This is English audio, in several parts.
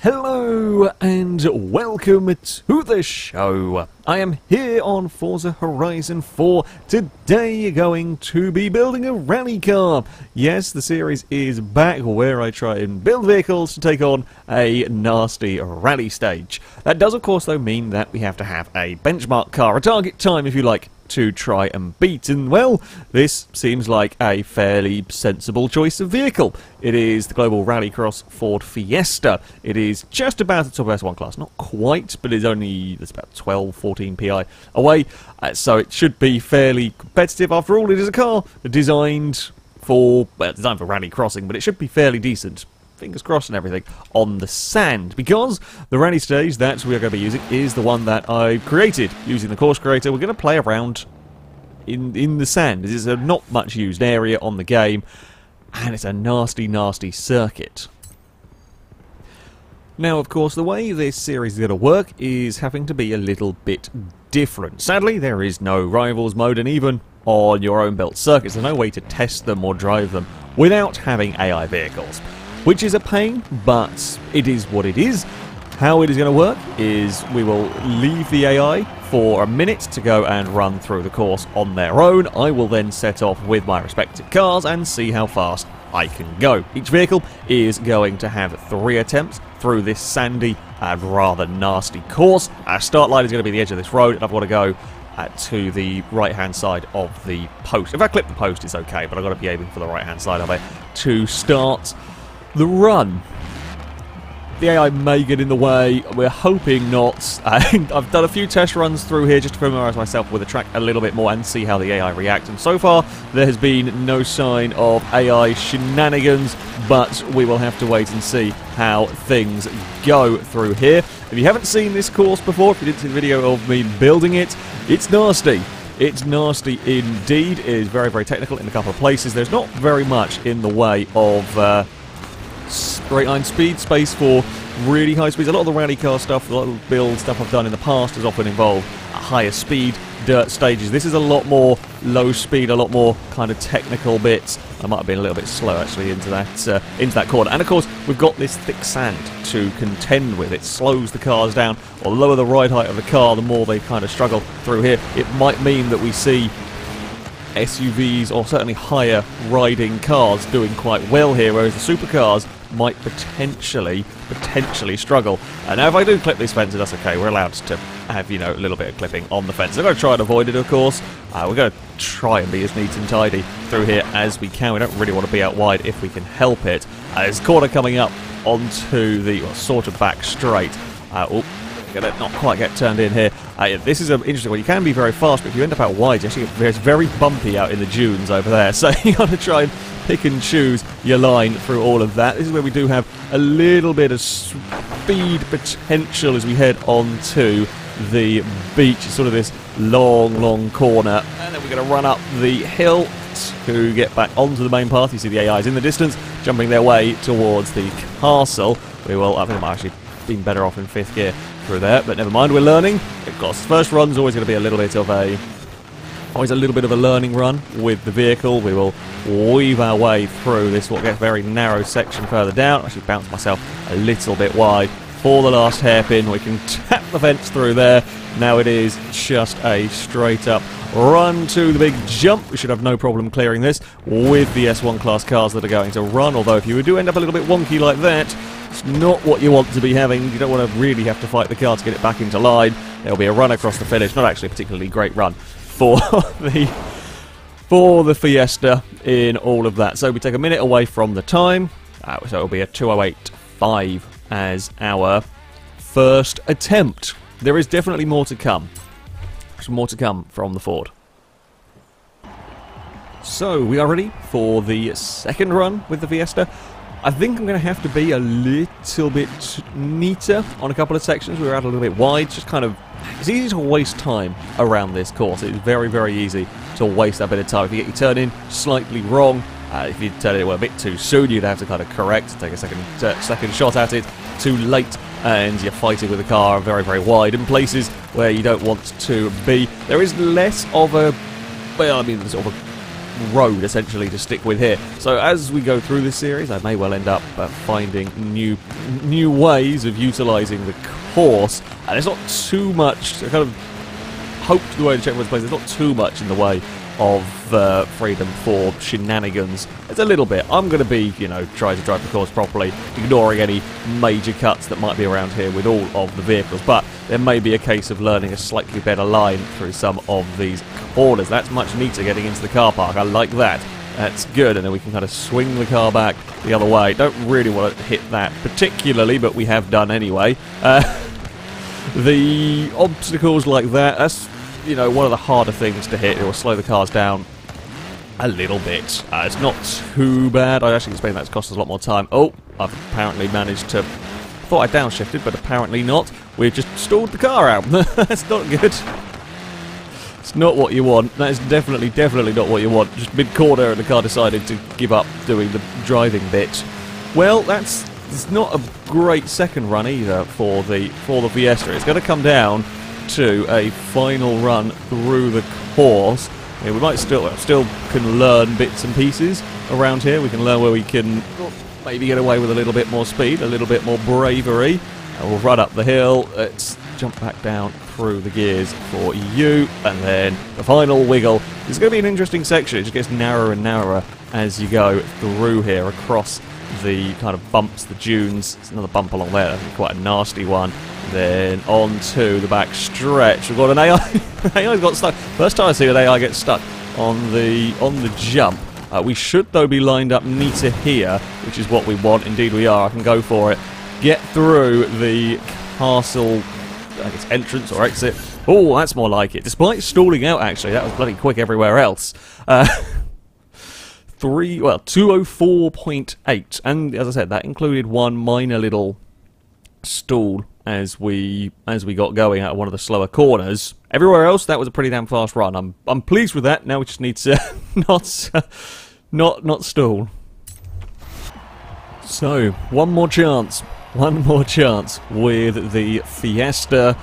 Hello and welcome to the show. I am here on Forza Horizon 4. Today you're going to be building a rally car. Yes, the series is back where I try and build vehicles to take on a nasty rally stage. That does of course though mean that we have to have a benchmark car, a target time if you like, to try and beat, and well, this seems like a fairly sensible choice of vehicle. It is the Global Rallycross Ford Fiesta. It is just about the top S1 class, not quite, but it's about 12-14 PI away, so it should be fairly competitive. After all, it is a car designed for rally crossing, but it should be fairly decent. Fingers crossed and everything, on the sand, because the rally stage that we are going to be using is the one that I created using the course creator. We're going to play around in the sand. This is a not much used area on the game, and it's a nasty circuit. Now, of course, the way this series is going to work is having to be a little bit different. Sadly, there is no rivals mode, and even on your own built circuits, there's no way to test them or drive them without having AI vehicles. Which is a pain, but it is what it is. How it is going to work is we will leave the AI for a minute to go and run through the course on their own. I will then set off with my respective cars and see how fast I can go. Each vehicle is going to have 3 attempts through this sandy and rather nasty course. Our start line is going to be the edge of this road, and I've got to go to the right-hand side of the post. If I clip the post, it's okay, but I've got to be aiming for the right-hand side of it to start the run. The AI may get in the way, we're hoping not. I've done a few test runs through here just to familiarise myself with the track a little bit more and see how the AI reacts, and so far there has been no sign of AI shenanigans, but we will have to wait and see how things go through here. If you haven't seen this course before, if you didn't see the video of me building it, it's nasty. It's nasty indeed. It is very technical in a couple of places. There's not very much in the way of straight line speed, space for really high speeds. A lot of the rally car stuff, a lot of build stuff I've done in the past has often involved higher speed dirt stages. This is a lot more low speed, a lot more kind of technical bits. I might have been a little bit slow actually into that corner. And of course we've got this thick sand to contend with. It slows the cars down, or lower the ride height of the car the more they kind of struggle through here. It might mean that we see SUVs or certainly higher riding cars doing quite well here, whereas the supercars might potentially struggle. And now if I do clip these fences, that's okay. We're allowed to have, you know, a little bit of clipping on the fence. I'm going to try and avoid it, of course. We're going to try and be as neat and tidy through here as we can. We don't really want to be out wide if we can help it. There's a corner coming up onto the sort of back straight. Gonna not quite get turned in here. This is an interesting one. You can be very fast, but if you end up out wide, it's very bumpy out in the dunes over there. So you got to try and pick and choose your line through all of that. This is where we do have a little bit of speed potential as we head onto the beach. It's sort of this long corner, and then we're going to run up the hill to get back onto the main path. You see the AIs in the distance, jumping their way towards the castle. I think I might actually been better off in 5th gear through there, but never mind, we're learning. Of course, first run's always going to be a little bit of a learning run with the vehicle. We will weave our way through this what gets very narrow section further down. I actually bounced myself a little bit wide for the last hairpin. We can tap the fence through there. Now it is just a straight up run to the big jump. We should have no problem clearing this with the S1 class cars that are going to run, although if you do end up a little bit wonky like that, it's not what you want to be having. You don't want to really have to fight the car to get it back into line. There'll be a run across the finish. Not actually a particularly great run for the Fiesta in all of that. So we take a minute away from the time. So it'll be a 2:08.5 as our first attempt. There is definitely more to come. There's more to come from the Ford. So we are ready for the second run with the Fiesta. I think I'm going to have to be a little bit neater on a couple of sections. We were out a little bit wide, just kind of... It's easy to waste time around this course. It's very easy to waste that bit of time. If you get your turn in slightly wrong, if you turn it a bit too soon, you'd have to kind of correct, take a second shot at it. Too late, and you're fighting with the car very wide in places where you don't want to be. There is less of a... Well, I mean, sort of a road essentially to stick with here. So as we go through this series, I may well end up finding new ways of utilising the course, and it's not too much. I kind of hoped the way the checkpoints plays, there's not too much in the way of freedom for shenanigans. It's a little bit. I'm going to be, you know, trying to drive the course properly, ignoring any major cuts that might be around here with all of the vehicles, but there may be a case of learning a slightly better line through some of these corners. That's much neater getting into the car park. I like that. That's good, and then we can kind of swing the car back the other way. Don't really want to hit that particularly, but we have done anyway. The obstacles like that, that's, you know, one of the harder things to hit. It will slow the cars down a little bit. It's not too bad. I actually expect that to cost us a lot more time. Oh, I've apparently managed to... thought I downshifted, but apparently not. We've just stalled the car out. That's not good. It's not what you want. That is definitely not what you want. Just mid-corner and the car decided to give up doing the driving bit. Well, it's not a great second run either for the Fiesta. It's going to come down to a final run through the course. I mean, we might still can learn bits and pieces around here. We can learn where we can maybe get away with a little bit more speed, a little bit more bravery. We'll run up the hill. Let's jump back down through the gears for you, and then the final wiggle. It's going to be an interesting section. It just gets narrower and narrower as you go through here across the kind of bumps, the dunes. There's another bump along there. That'll be quite a nasty one. Then on to the back stretch. We've got an AI. AI's got stuck. First time I see an AI get stuck on the jump. We should though be lined up neater here, which is what we want. Indeed we are. I can go for it. Get through the castle, I guess, entrance or exit. Oh, that's more like it. Despite stalling out, actually, that was bloody quick everywhere else. 204.8, and as I said, that included one minor little stall as we got going out of one of the slower corners. Everywhere else, that was a pretty damn fast run. I'm pleased with that. Now we just need to not stall. So one more chance with the Fiesta.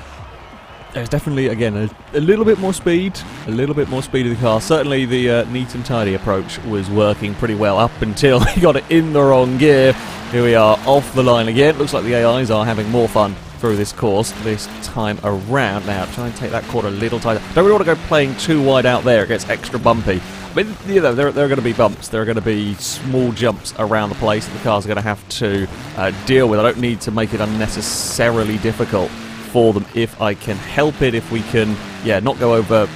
There's definitely, again, a little bit more speed of the car. Certainly the neat and tidy approach was working pretty well up until we got it in the wrong gear. Here we are, off the line again. Looks like the AIs are having more fun through this course this time around. Now, try and take that corner a little tighter. Don't really want to go playing too wide out there. It gets extra bumpy. But, you know, there are going to be bumps. There are going to be small jumps around the place that the cars are going to have to deal with. I don't need to make it unnecessarily difficult for them if I can help it. If we can, yeah, not go over.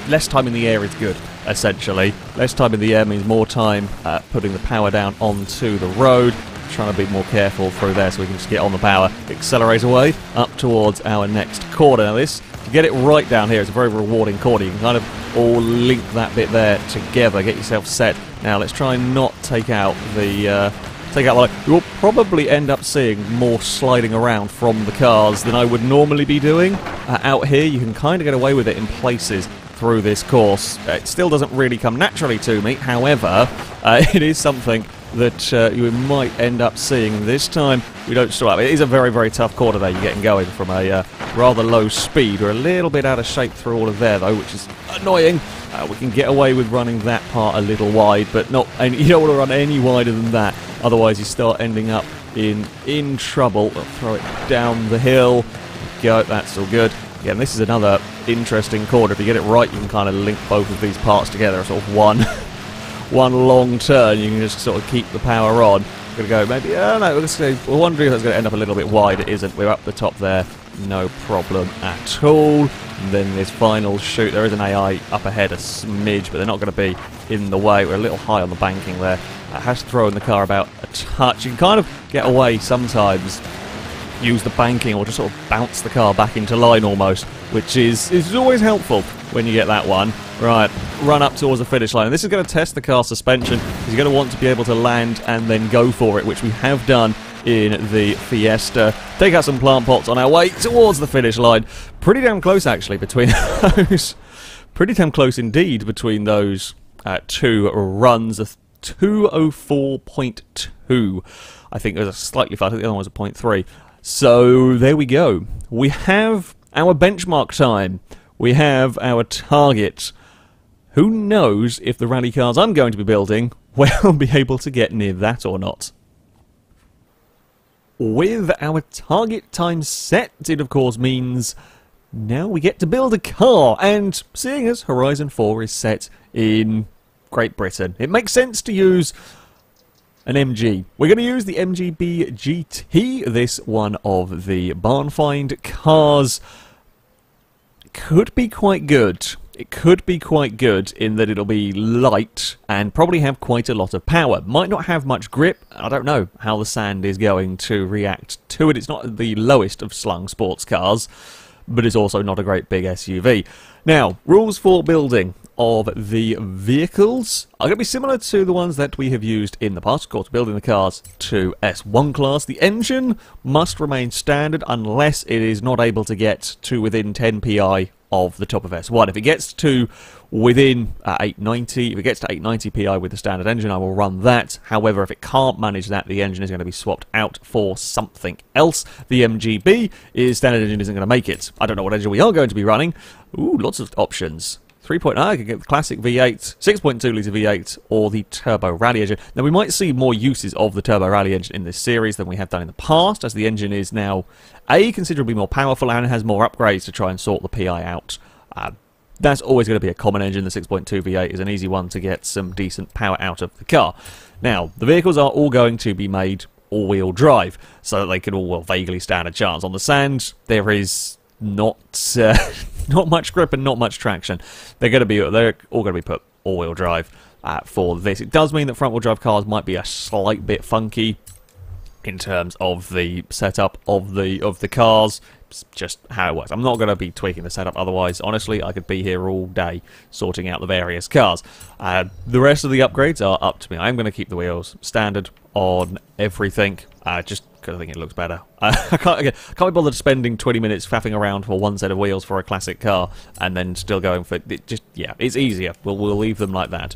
Less time in the air is good, essentially. Less time in the air means more time putting the power down onto the road. Trying to be more careful through there so we can just get on the power, accelerate away up towards our next corner. Now this, to get it right down here, it's a very rewarding corner. You can kind of all link that bit there together, get yourself set. Now let's try and not take out the line. We'll probably end up seeing more sliding around from the cars than I would normally be doing. Out here you can kind of get away with it in places through this course. It still doesn't really come naturally to me, however, it is something that you might end up seeing. This time we don't stall out. It is a very, very tough corner there. You're getting going from a rather low speed. We're a little bit out of shape through all of there though, which is annoying. We can get away with running that part a little wide, but not. And you don't want to run any wider than that, otherwise you start ending up in trouble. I'll throw it down the hill. Go. That's all good. Again, this is another interesting corner. If you get it right, you can kind of link both of these parts together. Sort of one long turn. You can just sort of keep the power on. We're going to go maybe. No, we're wondering if that's going to end up a little bit wide. It isn't. We're up the top there. No problem at all. And then this final shoot, there is an AI up ahead a smidge, but they're not going to be in the way. We're a little high on the banking there. Has thrown the car about a touch. You can kind of get away sometimes, use the banking, or just sort of bounce the car back into line almost, which is always helpful when you get that one. Right, run up towards the finish line. And this is going to test the car's suspension, because you're going to want to be able to land and then go for it, which we have done in the Fiesta. Take out some plant pots on our way towards the finish line. Pretty damn close, actually, between those. Pretty damn close indeed between those two runs. 204.2. I think it was a slightly faster. The other one was a 0.3. So there we go. We have our benchmark time. We have our target. who knows if the rally cars I'm going to be building will be able to get near that or not. With our target time set, it of course means now we get to build a car, and seeing as Horizon 4 is set in Great Britain, it makes sense to use an MG. We're going to use the MGB GT, this one of the barn find cars. Could be quite good. It could be quite good in that it'll be light and probably have quite a lot of power. Might not have much grip. I don't know how the sand is going to react to it. It's not the lowest of slung sports cars, but it's also not a great big SUV. Now, rules for building of the vehicles are going to be similar to the ones that we have used in the past. Of course, building the cars to S1 class. The engine must remain standard unless it is not able to get to within 10 PI of the top of S1. If it gets to within 890, if it gets to 890 PI with the standard engine, I will run that. However, if it can't manage that, the engine is going to be swapped out for something else. The MGB standard engine isn't going to make it. I don't know what engine we are going to be running. Ooh, lots of options. 3.0, I could get the classic V8, 6.2 litre V8, or the Turbo Rally engine. Now, we might see more uses of the Turbo Rally engine in this series than we have done in the past, as the engine is now, A, considerably more powerful, and has more upgrades to try and sort the PI out. That's always going to be a common engine. The 6.2 V8 is an easy one to get some decent power out of the car. Now, the vehicles are all going to be made all-wheel drive, so that they can all vaguely stand a chance. On the sand, there is not much grip and not much traction. They're all going to be put all-wheel drive for this. It does mean that front-wheel drive cars might be a slight bit funky in terms of the setup of the cars. It's just how it works. I'm not going to be tweaking the setup, otherwise, honestly, I could be here all day sorting out the various cars. The rest of the upgrades are up to me. I'm going to keep the wheels standard on everything, just because I think it looks better. I can't be bothered spending 20 minutes faffing around for one set of wheels for a classic car, and then still going for it. Yeah, it's easier. We'll leave them like that.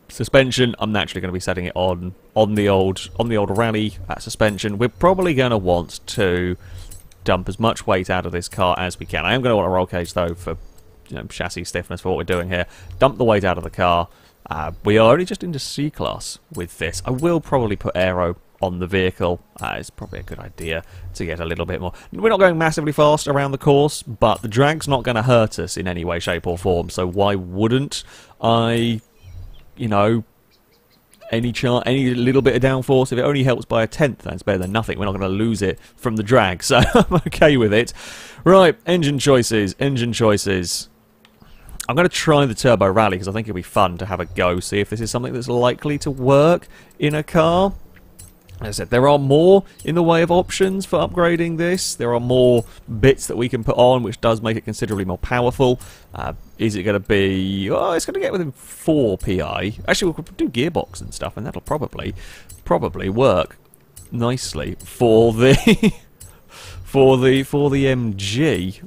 Suspension, I'm naturally going to be setting it on the old rally suspension. We're probably going to want to dump as much weight out of this car as we can. I am going to want a roll cage though for chassis stiffness for what we're doing here. Dump the weight out of the car. We are only just into C class with this. I will probably put aero on the vehicle. It's probably a good idea to get a little bit more. We're not going massively fast around the course, but the drag's not going to hurt us in any way, shape or form. So why wouldn't I, any little bit of downforce, if it only helps by a tenth, that's better than nothing. We're not going to lose it from the drag, so I'm okay with it. Right, engine choices. I'm going to try the Turbo Rally because I think it'll be fun to have a go, see if this is something that's likely to work in a car. As I said, there are more in the way of options for upgrading this. There are more bits that we can put on, which does make it considerably more powerful. Is it going to be... Oh, it's going to get within 4 PI. Actually, we'll do gearbox and stuff, and that'll probably work nicely for the... for the MG.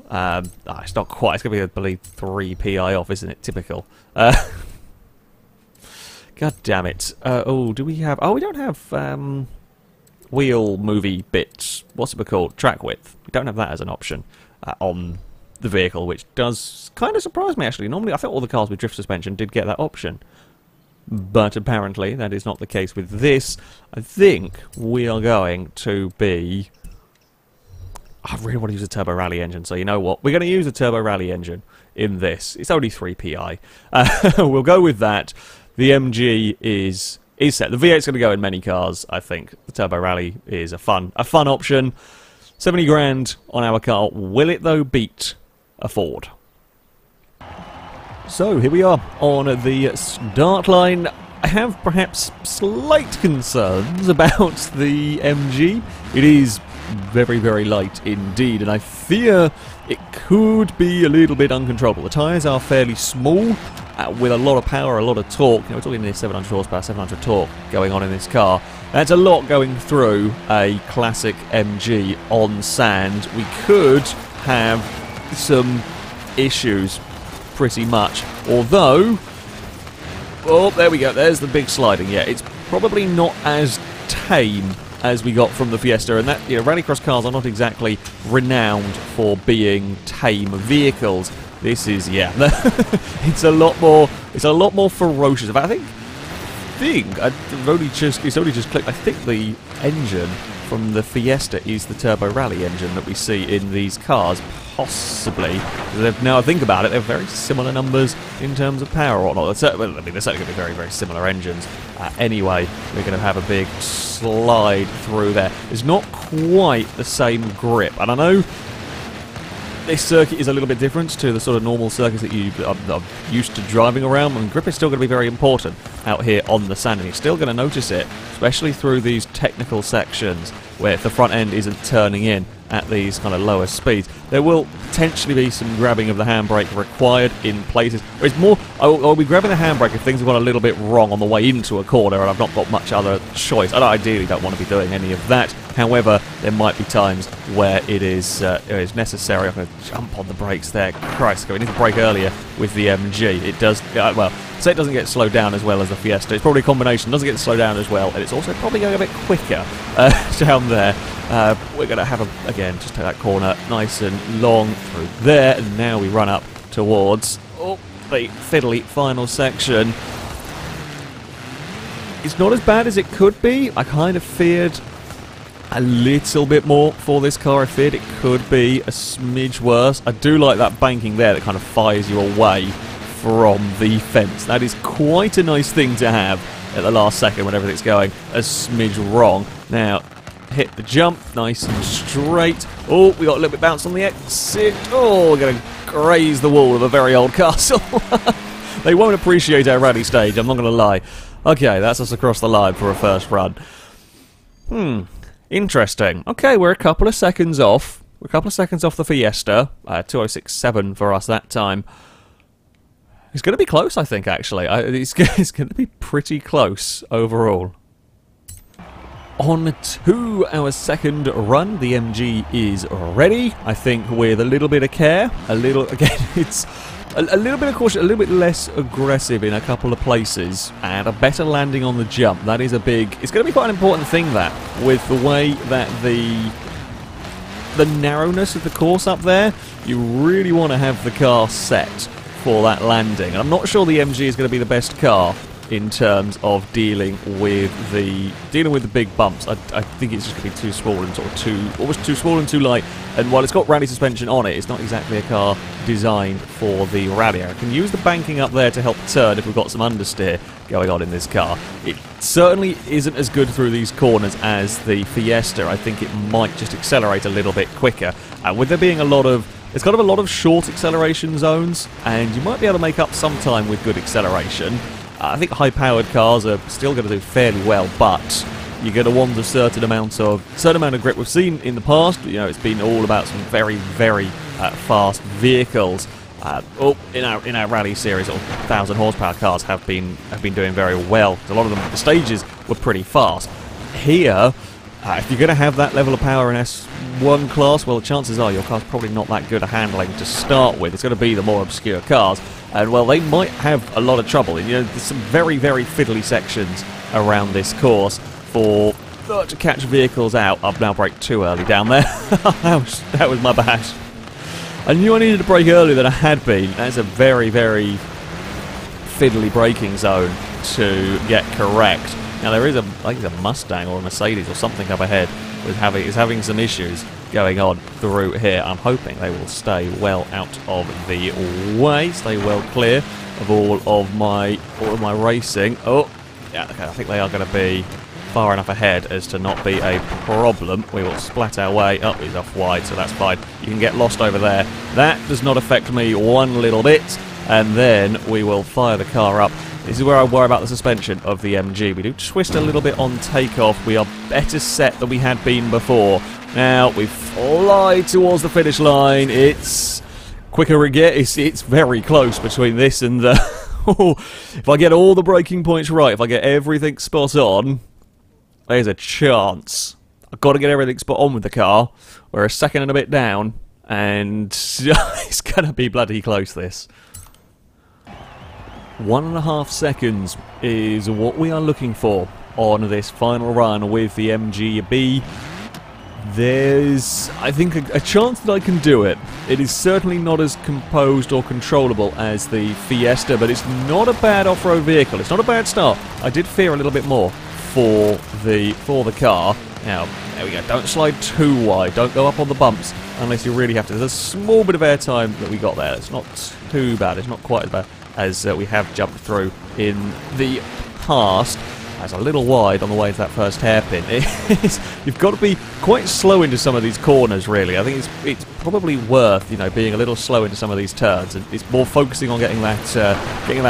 It's not quite. It's going to be, I believe, 3 PI off, isn't it? Typical. God damn it. Oh, do we have... Oh, we don't have... wheel movie bits, what's it called? Track width. We don't have that as an option on the vehicle, which does kind of surprise me actually. Normally I thought all the cars with drift suspension did get that option, but apparently that is not the case with this. I think we are going to be... I really want to use a Turbo Rally engine, so you know what? We're going to use a Turbo Rally engine in this. It's only 3 PI. We'll go with that. The MG is set. The V8's going to go in many cars, I think. The Turbo Rally is a fun option. 70 grand on our car. Will it, though, beat a Ford? So, here we are on the start line. I have perhaps slight concerns about the MG. It is very, very light indeed, and I fear it could be a little bit uncontrollable. The tyres are fairly small, with a lot of power, a lot of torque. We're talking near 700 horsepower, 700 torque going on in this car. That's a lot going through a classic MG on sand. We could have some issues, pretty much. Although, oh, there we go. There's the big sliding. Yeah, it's probably not as tame as we got from the Fiesta, and that, rallycross cars are not exactly renowned for being tame vehicles. This is, yeah, it's a lot more ferocious. But I think it's only just clicked. I think the engine from the Fiesta is the Turbo Rally engine that we see in these cars, possibly. Now I think about it, they're very similar numbers in terms of power or not. They're certainly going to be very, very similar engines. Anyway, we're going to have a big slide through there. It's not quite the same grip, and I know this circuit is a little bit different to the sort of normal circuits that you are used to driving around, and grip is still going to be very important out here on the sand, and you're still going to notice it, especially through these technical sections where if the front end isn't turning in at these kind of lower speeds, there will potentially be some grabbing of the handbrake required in places. It's more, I'll be grabbing the handbrake if things have gone a little bit wrong on the way into a corner and I've not got much other choice. I ideally don't want to be doing any of that. However, there might be times where it is necessary. I'm going to jump on the brakes there. Christ, we need to brake earlier with the MG. It does, well, say it doesn't get slowed down as well as the Fiesta. It's probably a combination. It doesn't get slowed down as well, and it's also probably going a bit quicker down there. We're going to have, again, just take that corner nice and long through there, and now we run up towards the fiddly final section. It's not as bad as it could be. I kind of feared a little bit more for this car. I feared it could be a smidge worse. I do like that banking there that kind of fires you away from the fence. That is quite a nice thing to have at the last second when everything's going a smidge wrong. Now, hit the jump, nice and straight. Oh, we got a little bit bounce on the exit. Oh, we're going to graze the wall of a very old castle. They won't appreciate our rally stage, I'm not going to lie. Okay, that's us across the line for a first run. Interesting. Okay, we're a couple of seconds off. We're a couple of seconds off the Fiesta. 2:06.7 for us that time. It's going to be close, I think, actually. It's going to be pretty close overall. On to our second run, the MG is ready. I think with a little bit of care, again, it's a little bit of caution, a little bit less aggressive in a couple of places, and a better landing on the jump. That is it's going to be quite an important thing, that, with the way that the narrowness of the course up there, you really want to have the car set for that landing. And I'm not sure the MG is going to be the best car in terms of dealing with the big bumps. I think it's just going to be too small and sort of almost too small and too light. And while it's got rally suspension on it, it's not exactly a car designed for the rally. I can use the banking up there to help turn if we've got some understeer going on in this car. It certainly isn't as good through these corners as the Fiesta. I think it might just accelerate a little bit quicker. With there being it's kind of a lot of short acceleration zones, and you might be able to make up some time with good acceleration. I think high-powered cars are still going to do fairly well, but you're going to want a certain amount of grip. We've seen in the past, you know, it's been all about some very, very fast vehicles. In our rally series, 1,000 horsepower cars have been doing very well. A lot of them, the stages were pretty fast. Here, if you're going to have that level of power in S1 class, well, the chances are your car's probably not that good at handling to start with. It's going to be the more obscure cars, and well, they might have a lot of trouble. You know, there's some very, very fiddly sections around this course to catch vehicles out. I've now braked too early down there. that was my bad. I knew I needed to brake earlier than I had been. That's a very, very fiddly braking zone to get correct. Now there is I think it's a Mustang or a Mercedes or something up ahead is having some issues going on through here. I'm hoping they will stay well out of the way, stay well clear of all of my racing. Oh, yeah, okay, I think they are going to be far enough ahead as to not be a problem. We will splat our way up. He's off wide, so that's fine. You can get lost over there. That does not affect me one little bit. And then we will fire the car up. This is where I worry about the suspension of the MG. We do twist a little bit on takeoff. We are better set than we had been before. Now, we fly towards the finish line. It's quicker we get. It's very close between this and the... If I get all the braking points right, if I get everything spot on, there's a chance. I've got to get everything spot on with the car. We're a second and a bit down, and it's going to be bloody close, this. 1.5 seconds is what we are looking for on this final run with the MGB there's, I think, a chance that I can do it. It is certainly not as composed or controllable as the Fiesta, but it's not a bad off-road vehicle. It's not a bad start. I did fear a little bit more for the car. Now, there we go. Don't slide too wide. Don't go up on the bumps unless you really have to. There's a small bit of airtime that we got there. It's not too bad. It's not quite as bad as we have jumped through in the past. That's a little wide on the way to that first hairpin. You've got to be quite slow into some of these corners, really. I think it's probably worth, you know, being a little slow into some of these turns, and it's more focusing on getting that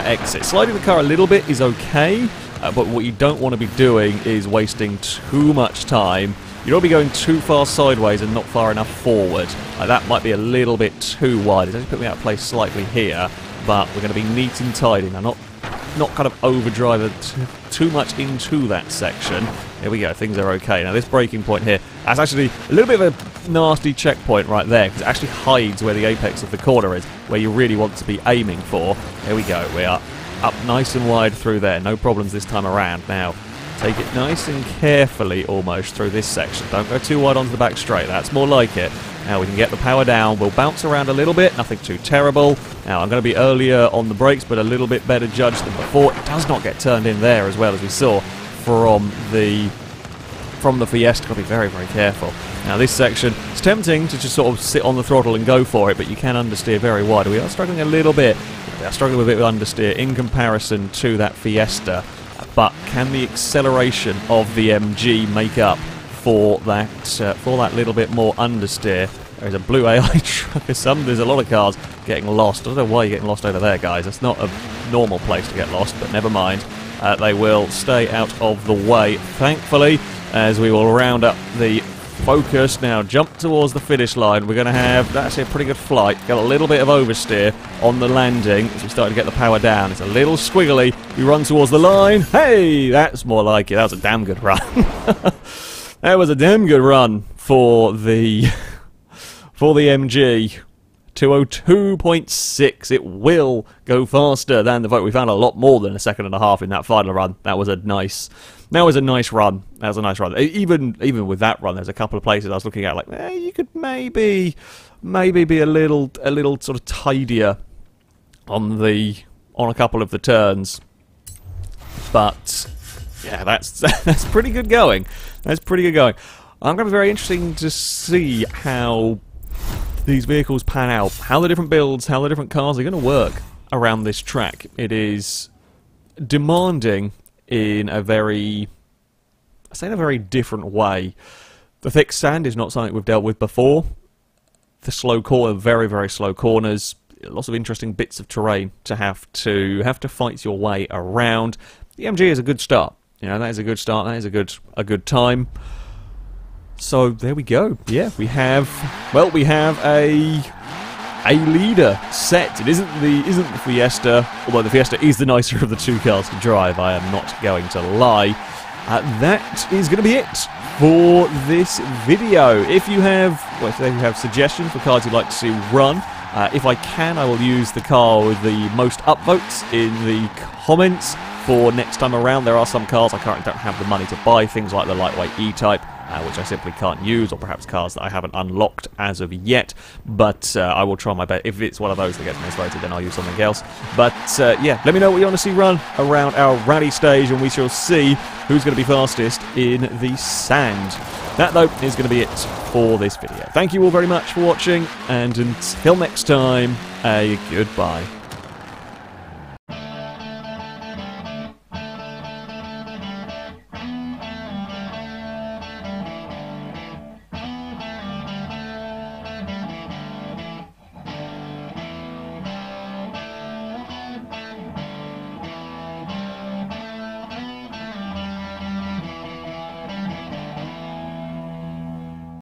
exit. Sliding the car a little bit is okay, but what you don't want to be doing is wasting too much time. You don't want to be going too far sideways and not far enough forward. That might be a little bit too wide. It's only put me out of place slightly here, but we're going to be neat and tidy. Now, not kind of overdrive it too much into that section. Here we go, things are okay. Now this braking point here, that's actually a little bit of a nasty checkpoint right there, because it actually hides where the apex of the corner is, where you really want to be aiming for. There we go, we are up nice and wide through there, no problems this time around. Now, take it nice and carefully almost through this section. Don't go too wide onto the back straight, that's more like it. Now we can get the power down, we'll bounce around a little bit, nothing too terrible. Now I'm going to be earlier on the brakes, but a little bit better judged than before. It does not get turned in there as well as we saw from the Fiesta. Got to be very, very careful. Now this section, it's tempting to just sort of sit on the throttle and go for it, but you can understeer very wide. We are struggling a little bit. We are struggling with a bit with understeer in comparison to that Fiesta, but can the acceleration of the MG make up for that little bit more understeer? There's a blue AI truck. There's a lot of cars getting lost. I don't know why you're getting lost over there, guys. It's not a normal place to get lost, but never mind. They will stay out of the way, thankfully, as we will round up the focus. Now, jump towards the finish line. We're going to have, that's a pretty good flight. Got a little bit of oversteer on the landing as we start to get the power down. It's a little squiggly. We run towards the line. Hey, that's more like it. That was a damn good run. That was a damn good run for the MG. 202.6. It will go faster than the vote. We found a lot more than a second and a half in that final run. That was a nice run. That was a nice run. Even with that run, there's a couple of places I was looking at like, you could maybe be a little sort of tidier on a couple of the turns. But yeah, that's pretty good going. That's pretty good going. I'm going to be very interesting to see how these vehicles pan out, how the different builds, how the different cars are going to work around this track. It is demanding in a very different way. The thick sand is not something we've dealt with before. The slow corner, very, very slow corners, lots of interesting bits of terrain to have to fight your way around. The MG is a good start. You know, that is a good start. That is a good time. So there we go. Yeah, we have a leader set. It isn't the Fiesta, although the Fiesta is the nicer of the two cars to drive. I am not going to lie. That is going to be it for this video. If you have suggestions for cars you'd like to see run, if I can, I will use the car with the most upvotes in the comments for next time around. There are some cars I currently don't have the money to buy, things like the lightweight E-Type, which I simply can't use, or perhaps cars that I haven't unlocked as of yet, but I will try my best. If it's one of those that gets most voted, then I'll use something else. But yeah, let me know what you want to see run around our rally stage, and we shall see who's going to be fastest in the sand. That, though, is going to be it for this video. Thank you all very much for watching, and until next time, a goodbye.